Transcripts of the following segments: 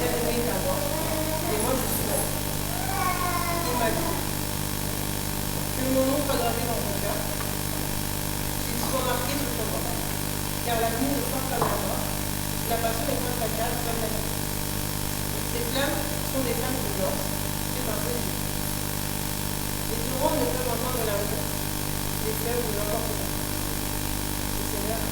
bien-aimé est à moi, et moi je suis là. Il m'a dit que mon nom soit gravé dans ton cœur, qu'il soit marqué sur ton corps. Car l'avenir ne sort comme la mort, la passion est moins fatale comme la vie. Ces flammes sont des flammes de force, c'est un peu Dieu. Les tourments ne peuvent entendre l'amour, les fleuves ne l'emportent pas. Le Seigneur.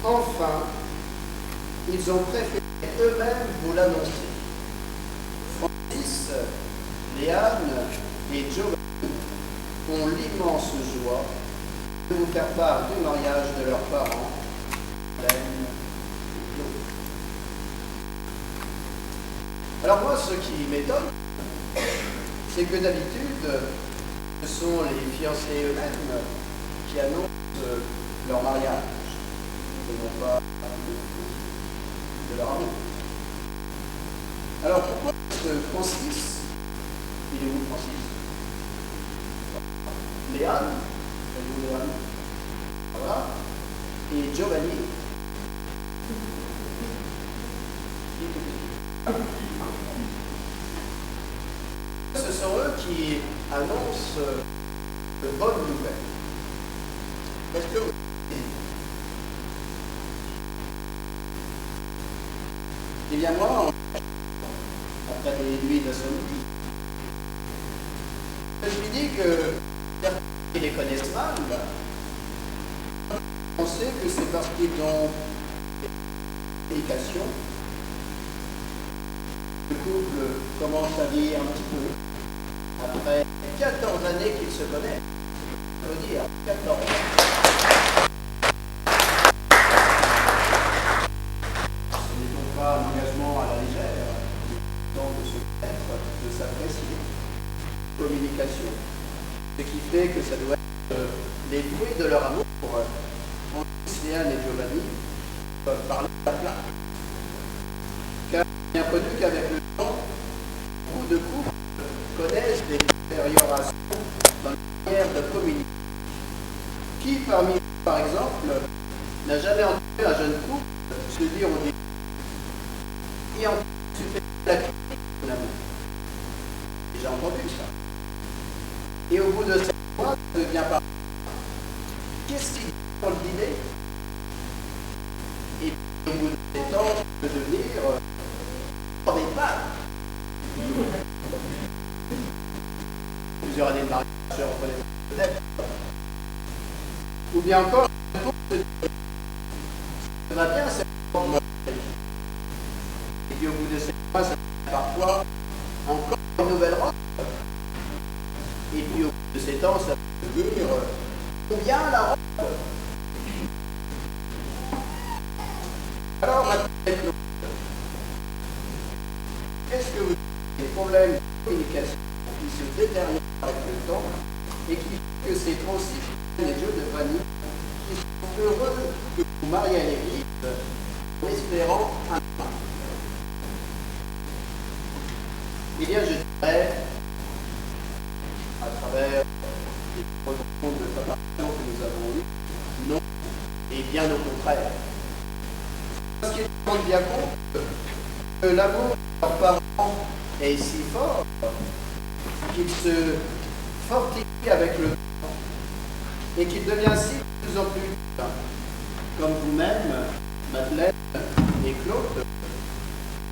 Enfin, ils ont préféré eux-mêmes vous l'annoncer. Francis, Léane et Giovanni ont l'immense joie de vous faire part du mariage de leurs parents, Hélène et Claude. Alors moi, ce qui m'étonne, c'est que d'habitude, ce sont les fiancés eux-mêmes qui annoncent leur mariage, et non pas de leur amour. Alors pourquoi Francis, il est où Francis? Léane, elle est où Léane? Voilà. Et Giovanni, ce sont eux qui annoncent de bonnes nouvelles. Est-ce que vous... Eh bien moi, après des nuits d'insomnie, je lui dis que certains qui les connaissent mal, on sait que c'est parce qu'ils ont l'éducation. Le couple commence à vieillir un petit peu. Après 14 années qu'ils se connaissent. Il faut dire 14. Ce n'est donc pas un engagement à la légère, temps de se connaître, de s'apprécier. Communication. Ce qui fait que ça doit être les fruits de leur amour, Léane et Giovanni peuvent parler à la place. Car il est bien connu qu'avec le temps, beaucoup de couples connaissent des détériorations dans la manière de communiquer. Qui parmi vous, par exemple, n'a jamais entendu un jeune couple se dire au début « Et en plus, tu fais la critique, mon amour ?» J'ai entendu ça. Et au bout de 7 mois, ça devient pas. Qu'est-ce qu'il dit pour le dîner? Et puis, au bout de 7 ans, ça peut devenir on n'est pas. Plusieurs années de mariage, je reconnais peut-être. Ou bien encore, ça va bien, c'est bon. Et puis au bout de 7 mois, ça devient parfois encore une nouvelle robe. Et puis au bout de 7 ans, ça peut devenir combien la robe? Alors maintenant, est-ce que vous avez des problèmes de communication qui se détériorent avec le temps et qui font que ces Francis et Joe de Fanny qui sont heureux que vous mariez à l'église en espérant un an? Eh bien, je dirais, à travers les rencontres de préparation que nous avons eues, non, et bien au contraire. Parce qu'ils se rendent bien compte que l'amour de leurs parents est si fort qu'il se fortifie avec le temps et qu'il devient ainsi de plus en plus vite. Comme vous-même, Madeleine et Claude,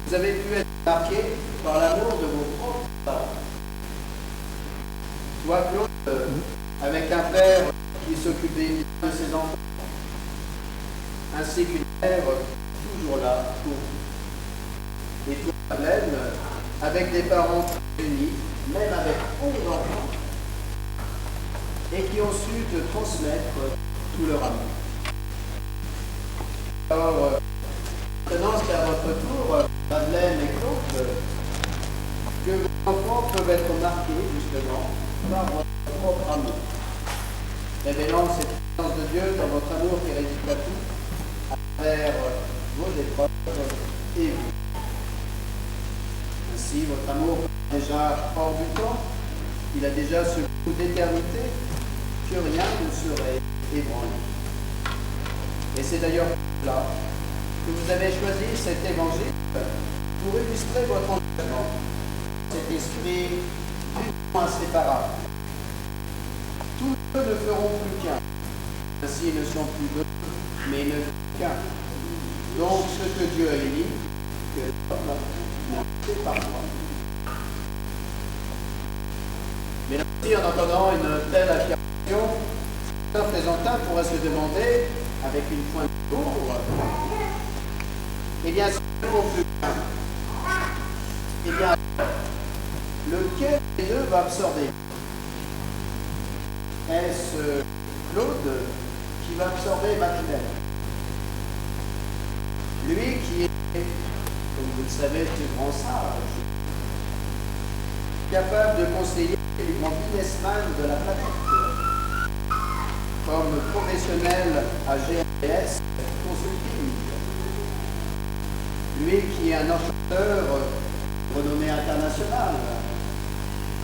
vous avez pu être marqués par l'amour de vos propres parents. Toi, Claude, avec un père qui s'occupait de ses enfants, ainsi qu'une mère toujours là pour vous. Et toi, Madeleine, avec des parents unis, même avec 11 enfants, et qui ont su te transmettre tout leur amour. Alors, maintenant, c'est à votre tour, Madeleine et Claude, que vos enfants peuvent être marqués, justement, par votre propre amour. Révélant cette présence de Dieu dans votre amour qui résiste à tout, à travers vos épreuves et vous. Ainsi, votre amour est déjà hors du temps, il a déjà ce goût d'éternité que rien ne serait ébranlé. Et c'est d'ailleurs là que vous avez choisi cet évangile pour illustrer votre engagement, cet esprit du inséparable. Tous deux ne feront plus qu'un. Ainsi, ils ne sont plus deux, mais ils ne font qu'un. Donc, ce que Dieu a uni, que l'homme n'en sépare pas. Mais là aussi, en entendant une telle affirmation, un présentant pourrait se demander, avec une pointe d'ombre, eh bien, si ils ne font plus qu'un, eh bien, lequel des deux va absorber? Est-ce Claude qui va absorber Madeleine? Lui qui est, comme vous le savez, ce grand sage, capable de conseiller les plus grands businessmen de la planète, comme professionnel à GPS Consulting. Lui qui est un enchanteur renommé international,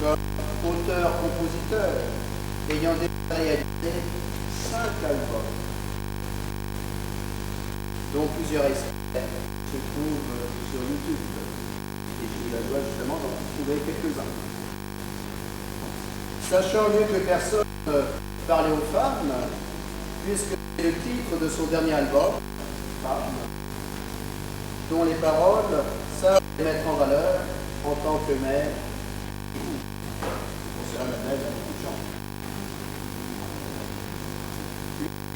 comme auteur-compositeur, ayant déjà réalisé 5 albums, dont plusieurs extraits se trouvent sur YouTube. Et j'ai eu la joie justement d'en trouver quelques-uns. Sachant mieux que personne parler aux femmes, puisque c'est le titre de son dernier album, Femmes, dont les paroles savent les mettre en valeur en tant que mère. Cela m'appelle à beaucoup de gens.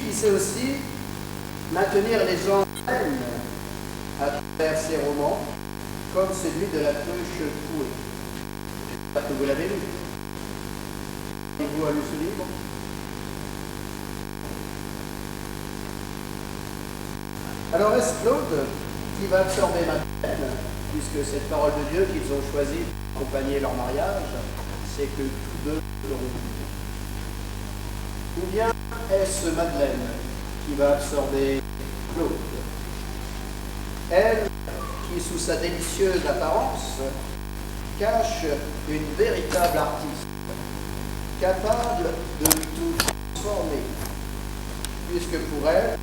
Il sait aussi maintenir les gens en haine à travers ses romans, comme celui de la cruche trouée. J'espère que vous l'avez lu. Et vous à lu ce livre? Alors est-ce Claude qui va absorber Madeleine, puisque cette parole de Dieu qu'ils ont choisi pour accompagner leur mariage, c'est que tous deux seront unis. Ou bien est-ce Madeleine qui va absorber Claude? Elle, qui sous sa délicieuse apparence, cache une véritable artiste, capable de tout transformer, puisque pour elle,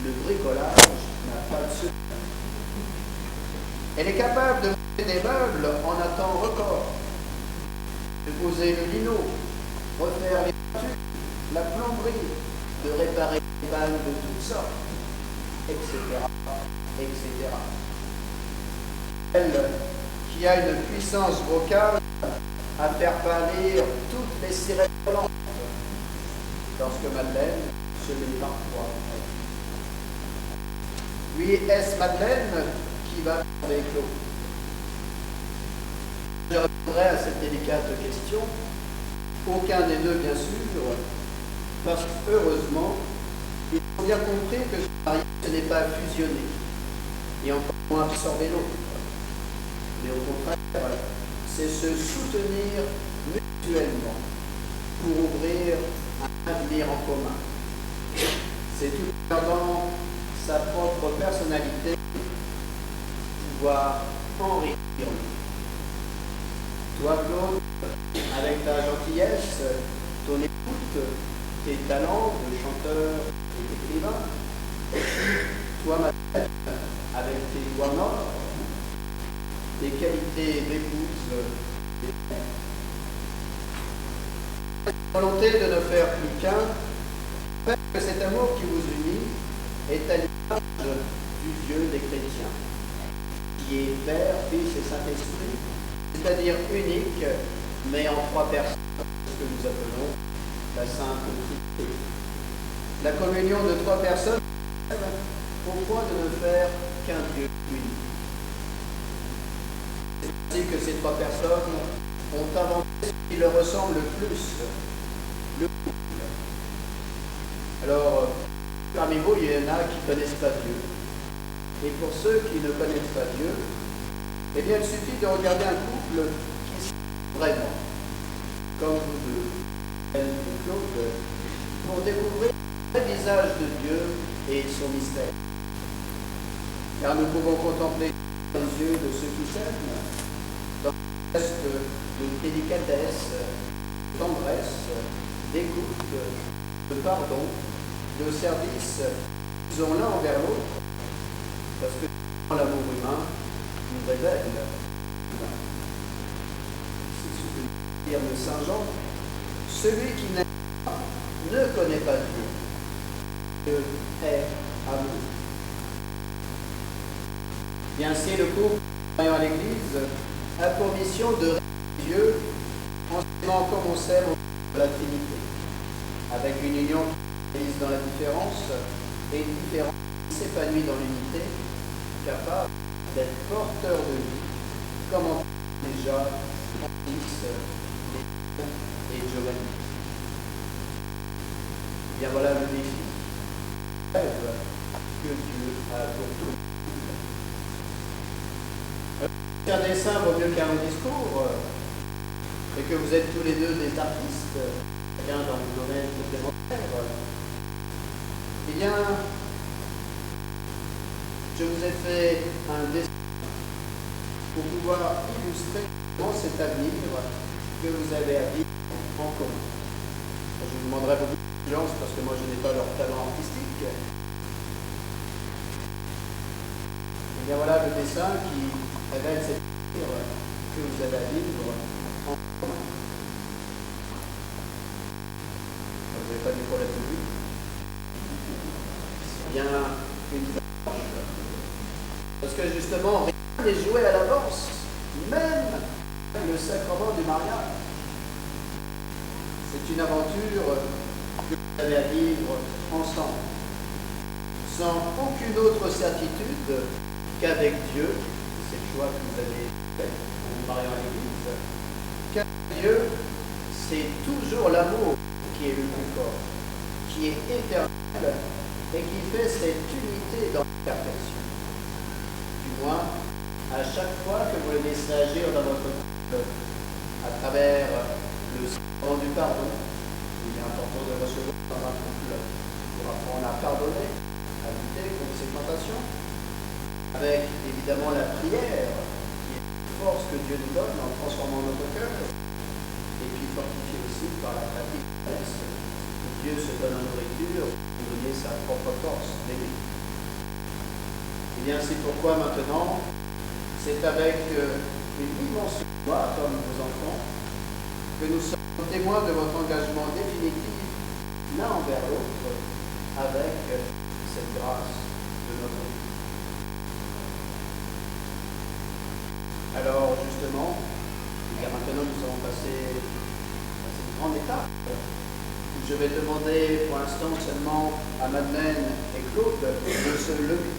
le bricolage n'a pas de secret. Elle est capable de monter des meubles en un temps record, de poser le lino, refaire les peintures, la plomberie, de réparer les vannes de toutes sortes, etc., etc. Elle, qui a une puissance vocale à faire pâlir toutes les sirènes volantes, lorsque Madeleine se met parfois. Puis est-ce Madeleine qui va avec Claude? Je répondrai à cette délicate question. Aucun des deux, bien sûr, parce que, heureusement, ils ont bien compris que ce mariage, ce n'est pas fusionner, et encore moins absorber l'autre. Mais au contraire, c'est se soutenir mutuellement pour ouvrir un avenir en commun. C'est tout en gardant sa propre personnalité, pouvoir enrichir l'autre. Toi, Claude, avec ta gentillesse, ton écoute, tes talents de chanteur et d'écrivain. Toi, Madeleine, avec tes doigts morts, tes qualités d'épouse, la volonté de ne faire plus qu'un, fait que cet amour qui vous unit est à l'image du Dieu des chrétiens, qui est Père, Fils et Saint-Esprit, c'est-à-dire unique, mais en trois personnes, ce que nous appelons la Sainte Trinité. La communion de trois personnes, au point de ne faire qu'un Dieu unique. C'est ainsi que ces trois personnes ont inventé ce qui leur ressemble le plus, le couple. Alors, parmi vous, il y en a qui ne connaissent pas Dieu. Et pour ceux qui ne connaissent pas Dieu, eh bien, il suffit de regarder un couple qui s'aime vraiment, comme vous deux, elle et Claude, pour découvrir le visage de Dieu et son mystère. Car nous pouvons contempler les yeux de ceux qui s'aiment dans un geste de délicatesse, de tendresse, d'écoute, de pardon, de service qu'ils ont l'un envers l'autre, parce que l'amour humain nous révèle. C'est ce que dit de Saint Jean, celui qui n'aime pas ne connaît pas Dieu. Dieu est amour. Bien ainsi, le couple à l'Église a pour mission de révéler Dieu en s'aimant comme on s'aime de la Trinité, avec une union qui réalise dans la différence et une différence qui s'épanouit dans l'unité, capable d'être porteur de vie, comme on dit déjà Francis et Giovanni. Bien voilà le défi, le rêve que Dieu a pour tout. Un dessin vaut mieux qu'un discours, et que vous êtes tous les deux des artistes, chacun dans le domaine complémentaire. Eh bien, je vous ai fait un dessin pour pouvoir illustrer cet avenir que vous avez à vivre en commun. Je vous demanderai beaucoup de patience parce que moi je n'ai pas leur talent artistique. Et bien voilà le dessin qui révèle cet avenir que vous avez à vivre en commun. Vous n'avez pas dit pour la publique. Bien une vache. Parce que justement, rien n'est joué à l'avance, même le sacrement du mariage. C'est une aventure que vous avez à vivre ensemble, sans aucune autre certitude qu'avec Dieu, c'est le choix que vous avez fait en vous mariant à l'Église, qu'avec Dieu, c'est toujours l'amour qui est le plus fort, qui est éternel et qui fait cette unité dans la perfection. Du moins, à chaque fois que vous le laissez agir dans votre couple, à travers le sacrement du pardon, Il est important de recevoir dans un couple pour apprendre à pardonner, à lutter contre ses tentations, avec évidemment la prière, qui est une force que Dieu nous donne en transformant notre cœur, et puis fortifiée aussi par la pratique de la messe, que Dieu se donne en nourriture pour donner sa propre force d'aimer. Et bien c'est pourquoi maintenant, c'est avec une immense joie, comme vos enfants, que nous sommes témoins de votre engagement définitif l'un envers l'autre avec cette grâce de notre vie. Alors justement, maintenant nous allons passer à cette grande étape. Je vais demander pour l'instant seulement à Madeleine et Claude de se lever.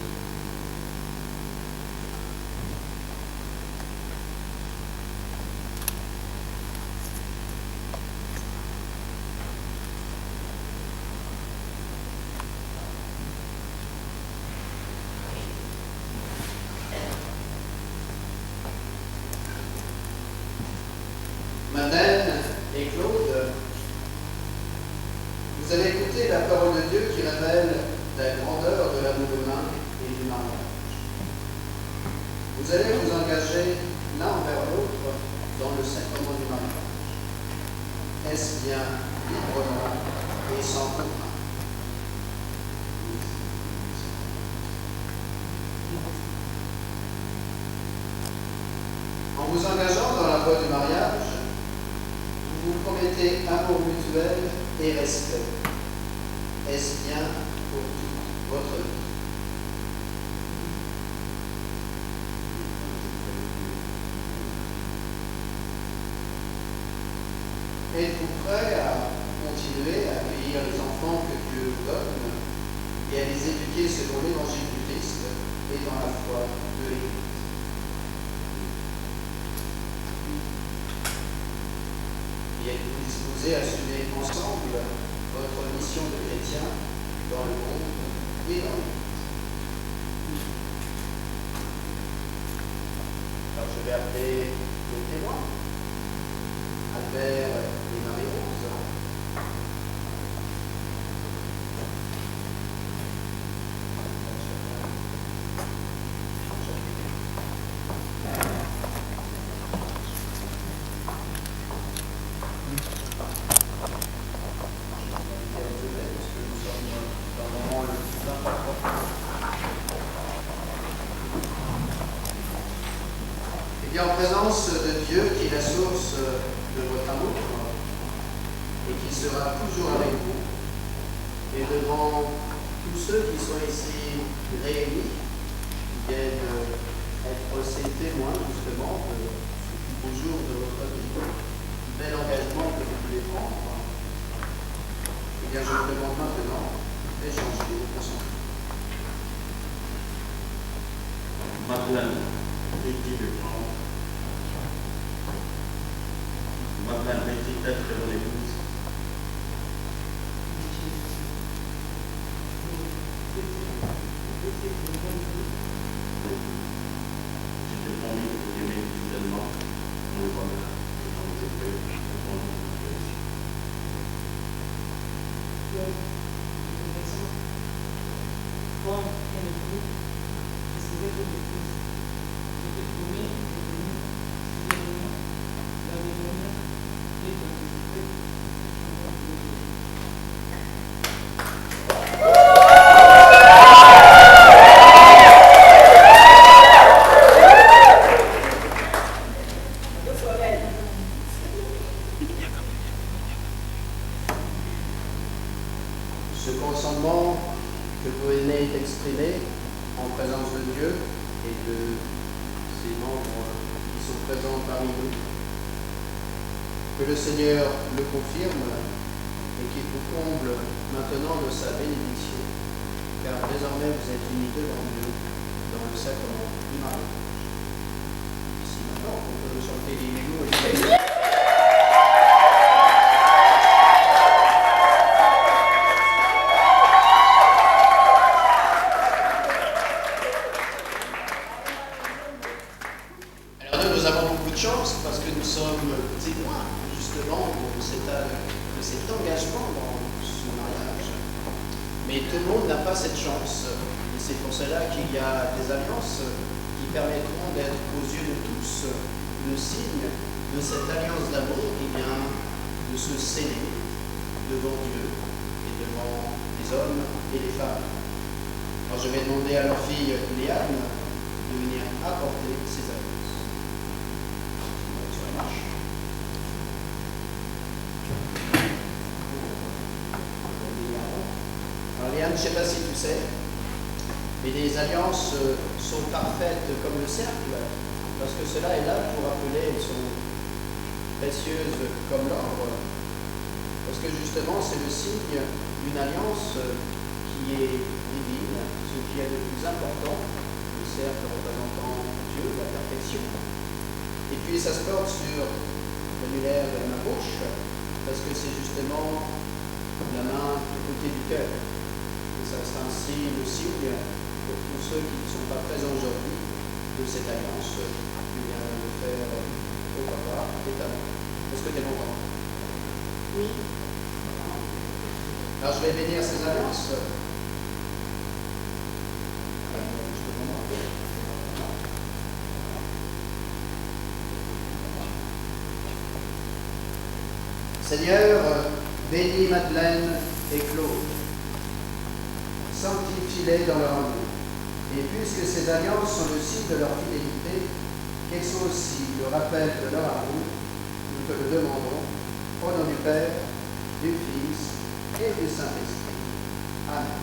Madeleine et Claude, vous allez écouter la parole de Dieu qui révèle la grandeur de l'amour humain et du mariage. Vous allez vous engager l'un envers l'autre dans le sacrement du mariage. Est-ce bien librement et sans contrainte? En vous engageant dans la voie du mariage, vous vous promettez amour mutuel et respect. Est-ce bien pour toute votre vie? Êtes-vous prêt à continuer à accueillir les enfants que Dieu vous donne et à les éduquer selon l'évangile du Christ et dans la foi de l'Église? Et êtes-vous disposés à assumer ensemble votre mission de chrétien dans le monde et dans l'Église? Alors je vais appeler nos témoins, Albert et Marie-Rose. Et en présence de Dieu qui est la source de votre amour et qui sera toujours avec vous, et devant tous ceux qui sont ici réunis, qui viennent être ces témoins justement de ce beau jour de votre vie, du bel engagement que vous voulez prendre, et bien je vous demande maintenant d'échanger vos consentements. Madeleine, dit le grand. Madeleine, vais-tu être mon épouse? Je te promets de t'aimer fidèlement, mon bonheur et dans mes épreuves, au nom de Jésus. Ce consentement que vous venez d'exprimer en présence de Dieu et de ses membres qui sont présents parmi nous, que le Seigneur le confirme et qu'il vous comble maintenant de sa bénédiction, car désormais vous êtes unis devant Dieu dans le sacrement du mariage. Ici maintenant, on peut chanter les jours et chance parce que nous sommes témoins justement de cet engagement Et tout le monde n'a pas cette chance. Et c'est pour cela qu'il y a des alliances qui permettront d'être aux yeux de tous le signe de cette alliance d'amour qui vient de se sceller devant Dieu et devant les hommes et les femmes. Alors je vais demander à leur fille Léane de venir apporter ces alliances. Sur la marche. Alors Léane, je ne sais pas si tu sais, mais les alliances sont parfaites comme le cercle, parce que cela est là pour rappeler, elles sont précieuses comme l'or, parce que justement c'est le signe d'une alliance qui est divine, ce qui est le plus important, le cercle représentant Dieu, la perfection. Et puis ça se porte sur l'annulaire de la gauche, parce que c'est justement la main du côté du cœur. Et ça sera ainsi le signe pour tous ceux qui ne sont pas présents aujourd'hui de cette alliance qui vient de faire au papa et ta main. Est-ce que tu es content? Oui. Alors je vais bénir ces alliances. Seigneur, bénis Madeleine et Claude. Sanctifie-les dans leur amour. Et puisque ces alliances sont le signe de leur fidélité, qu'elles soient aussi le rappel de leur amour, nous te le demandons, au nom du Père, du Fils et du Saint-Esprit. Amen.